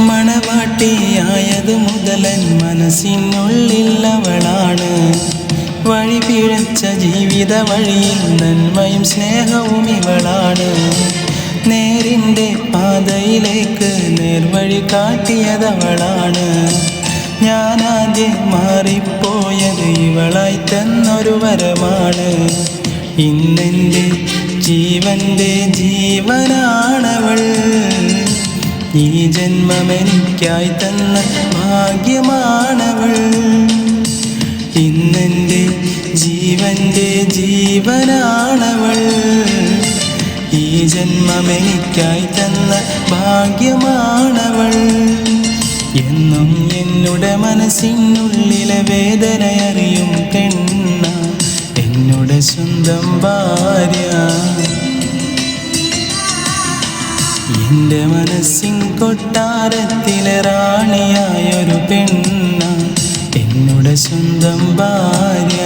മണവാട്ടിയായതു മുതലൻ മനസ്സിനുള്ളിൽ അവളാണ്. വഴി പിഴച്ച ജീവിത വഴിയിൽ നന്മയും സ്നേഹവും ഇവളാണ്. നേരിൻ്റെ പാതയിലേക്ക് നേർവഴി കാട്ടിയതവളാണ്. ഞാനാദ്യം മാറിപ്പോയത് ഇവളായി തന്നൊരു വരമാണ്. ഇന്നെൻ്റെ ജീവൻ്റെ ജീവനാണവൾ. ഈ ജന്മമെനിക്കായി തന്ന ഭാഗ്യമാണവൾ. ഇന്നെൻ്റെ ജീവൻ്റെ ജീവനാണവൾ. ഈ ജന്മമെനിക്കായി തന്ന ഭാഗ്യമാണവൾ. എന്നും എന്നുടെ മനസ്സിനുള്ളിലെ വേദനയറിയും പെണ്ണ എന്നുടെ സ്വന്തം ഭാര്യ. എൻ്റെ മനസ്സിൻ കൊട്ടാരത്തിലെ റാണിയായൊരു പെണ്ണ എന്നുടെ സ്വന്തം ഭാര്യ.